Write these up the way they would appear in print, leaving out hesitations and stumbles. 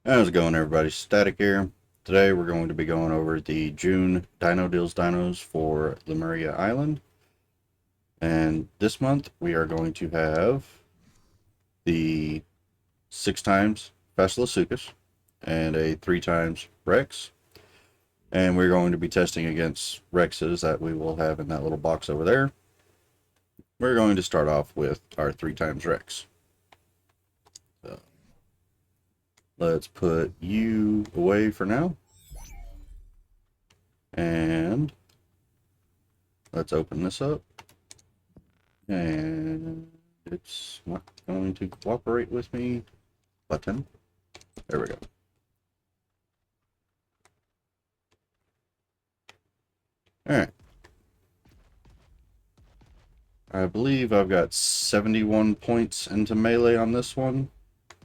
How's it going, everybody? Static here. Today we're going to be going over the June Dino Deals Dinos for Lemuria Island. And this month we are going to have the 6 times Fasolasuchus and a 3 times Rex. And we're going to be testing against Rexes that we will have in that little box over there. We're going to start off with our 3 times Rex. So let's put you away for now. And let's open this up. And it's not going to cooperate with me. Button. There we go. Alright. I believe I've got 71 points into melee on this one.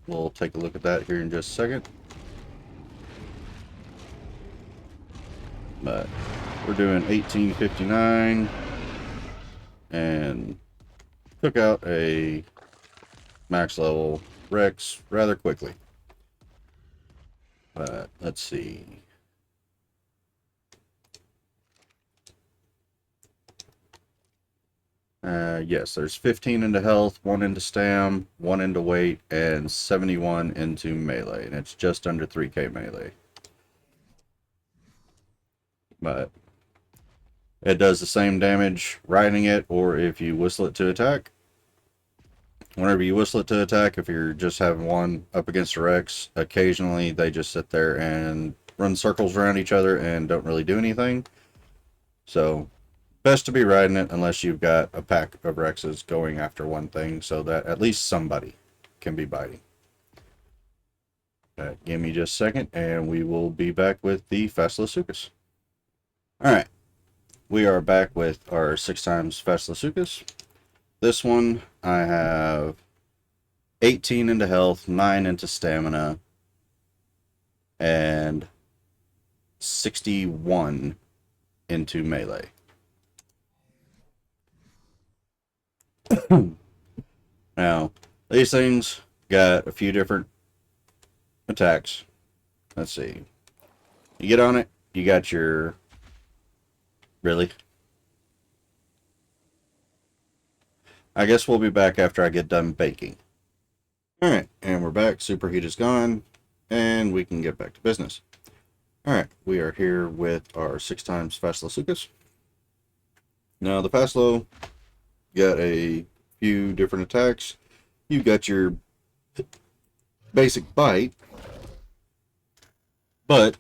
We'll take a look at that here in just a second. But we're doing 1859 and took out a max level Rex rather quickly. But let's see. Yes, there's 15 into health, 1 into stam, 1 into weight, and 71 into melee. And it's just under 3k melee. But it does the same damage riding it or if you whistle it to attack. Whenever you whistle it to attack, if you're just having one up against a Rex, occasionally they just sit there and run circles around each other and don't really do anything. So best to be riding it unless you've got a pack of Rexes going after one thing so that at least somebody can be biting. Give me just a second and we will be back with the Fasolasuchus. Alright, we are back with our 6 times Fasolasuchus. This one I have 18 into health, 9 into stamina, and 61 into melee. Now, these things got a few different attacks. Let's see. You get on it, you got your... Really? I guess we'll be back after I get done baking. Alright, and we're back. Superheat is gone, and we can get back to business. Alright, we are here with our 6 times Fasolasuchus. Now, the Faslo got a few different attacks. You got your basic bite, but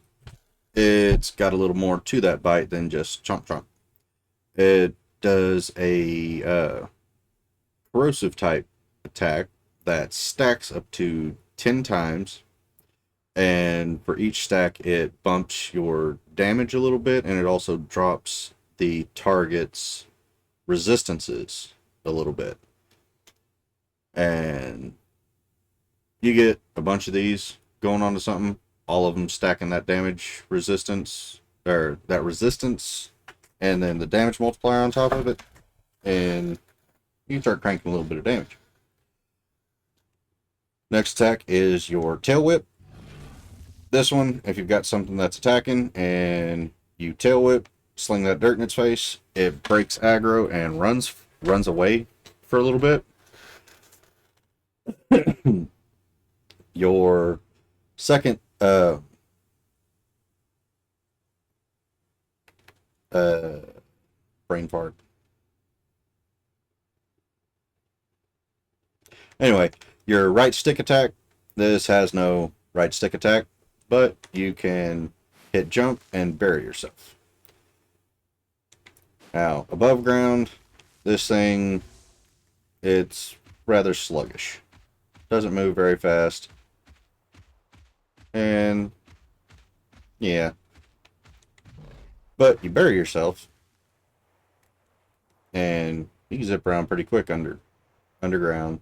it's got a little more to that bite than just chomp chomp. It does a corrosive type attack that stacks up to 10 times, and for each stack it bumps your damage a little bit, and it also drops the target's resistances a little bit. And you get a bunch of these going on to something, all of them stacking that damage resistance, or that resistance, and then the damage multiplier on top of it, and you can start cranking a little bit of damage. Next attack is your tail whip. This one, if you've got something that's attacking and you tail whip, sling that dirt in its face, it breaks aggro and runs away for a little bit. Your second brain fart. Anyway, your right stick attack, this has no right stick attack, but you can hit jump and bury yourself. Now, above ground, this thing, it's rather sluggish. Doesn't move very fast. And, yeah. But you bury yourself, and you can zip around pretty quick underground.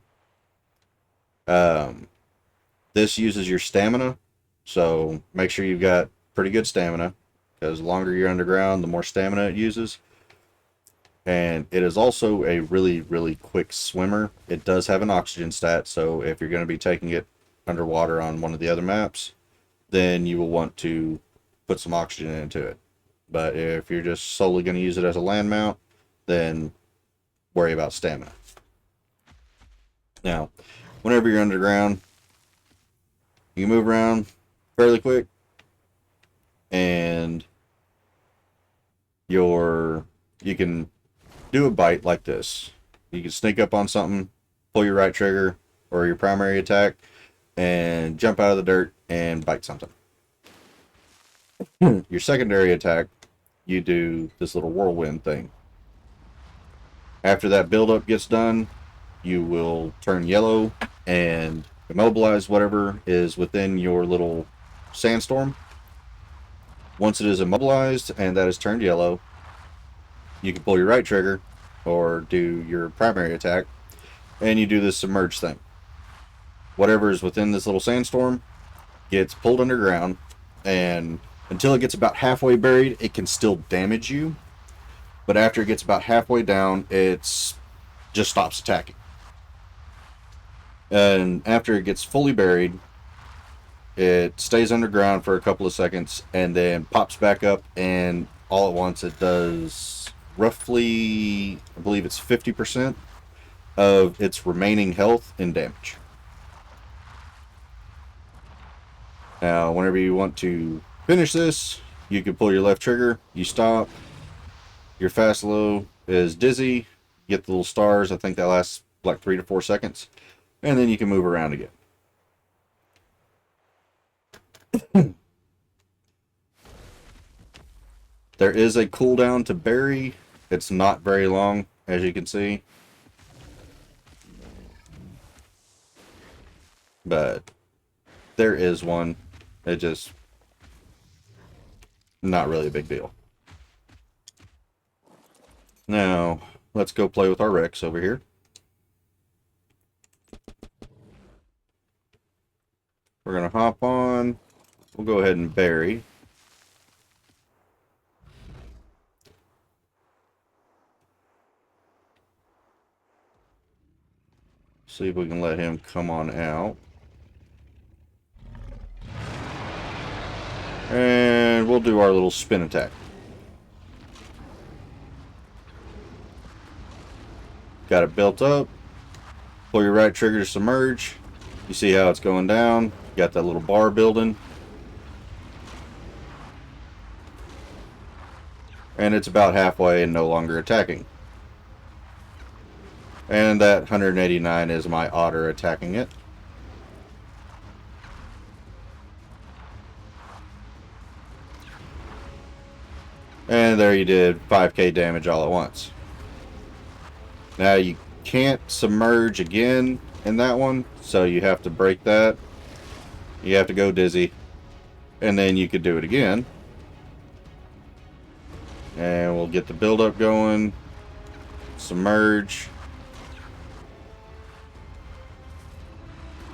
This uses your stamina, so make sure you've got pretty good stamina, because the longer you're underground, the more stamina it uses. And it is also a really, really quick swimmer. It does have an oxygen stat, so if you're going to be taking it underwater on one of the other maps, then you will want to put some oxygen into it. But if you're just solely going to use it as a land mount, then worry about stamina. Now, whenever you're underground, you can move around fairly quick, and you can do a bite like this. You can sneak up on something, pull your right trigger or your primary attack, and jump out of the dirt and bite something. Your secondary attack, you do this little whirlwind thing. After that buildup gets done, you will turn yellow and immobilize whatever is within your little sandstorm. Once it is immobilized and that is turned yellow, you can pull your right trigger or do your primary attack, and you do this submerge thing. Whatever is within this little sandstorm gets pulled underground, and until it gets about halfway buried, it can still damage you. But after it gets about halfway down, it's just stops attacking. And after it gets fully buried, it stays underground for a couple of seconds and then pops back up, and all at once it does roughly, I believe it's 50% of its remaining health and damage. Now, whenever you want to finish this, you can pull your left trigger, you stop, your Fasolo is dizzy, you get the little stars, I think that lasts like 3 to 4 seconds, and then you can move around again. There is a cooldown to bury. It's not very long, as you can see. But there is one. It just not really a big deal. Now, let's go play with our Rex over here. We're going to hop on. We'll go ahead and bury. See if we can let him come on out. And we'll do our little spin attack. Got it built up. Pull your right trigger to submerge. You see how it's going down. Got that little bar building. And it's about halfway and no longer attacking. And that 189 is my otter attacking it. And there you did 5k damage all at once. Now you can't submerge again in that one, so you have to break that. You have to go dizzy. And then you could do it again. And we'll get the build-up going. Submerge.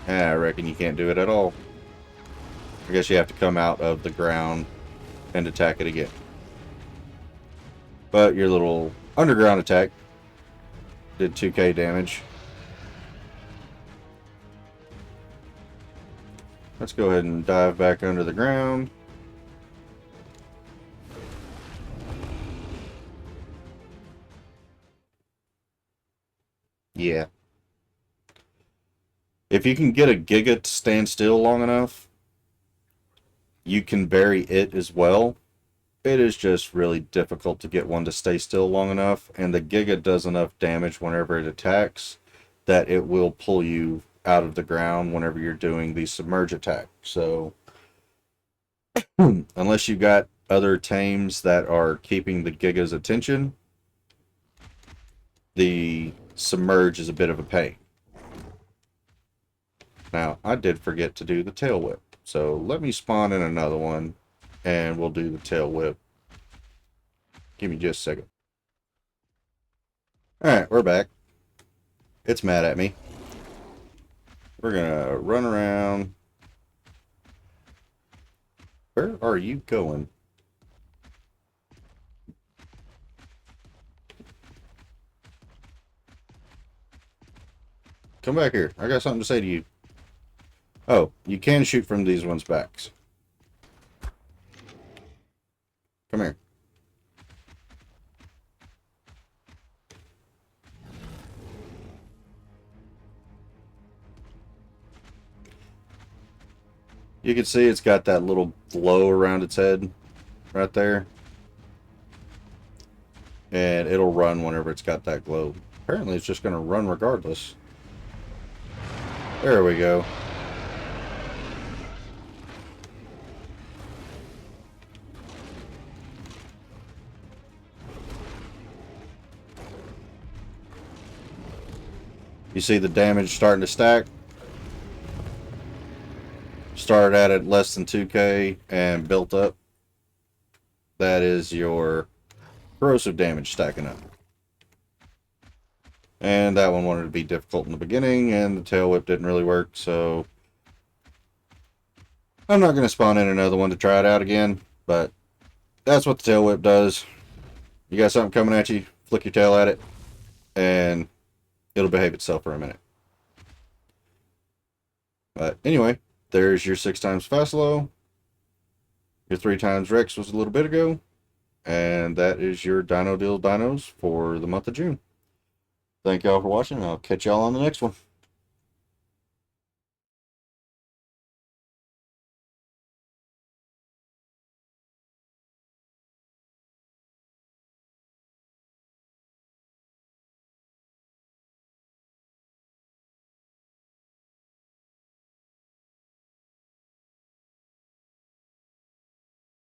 I reckon you can't do it at all. I guess you have to come out of the ground and attack it again. But your little underground attack did 2k damage. Let's go ahead and dive back under the ground. Yeah. If you can get a Giga to stand still long enough, you can bury it as well. It is just really difficult to get one to stay still long enough, and the Giga does enough damage whenever it attacks that it will pull you out of the ground whenever you're doing the submerge attack. So, unless you got other tames that are keeping the Giga's attention, the submerge is a bit of a pain. Now, I did forget to do the tail whip, so let me spawn in another one and we'll do the tail whip. Give me just a second. Alright, we're back. It's mad at me. We're gonna run around. Where are you going? Come back here. I got something to say to you. Oh, you can shoot from these ones' backs. You can see it's got that little glow around its head right there. And it'll run whenever it's got that glow. Apparently it's just going to run regardless. There we go. You see the damage starting to stack. Started at less than 2k and built up. That is your corrosive damage stacking up. And that one wanted to be difficult in the beginning, and the tail whip didn't really work, so I'm not going to spawn in another one to try it out again, but that's what the tail whip does. You got something coming at you, flick your tail at it, and it'll behave itself for a minute. But anyway, there's your 6 times Fasolo. Your 3 times Rex was a little bit ago. And that is your Dino Deal Dinos for the month of June. Thank y'all for watching. I'll catch y'all on the next one.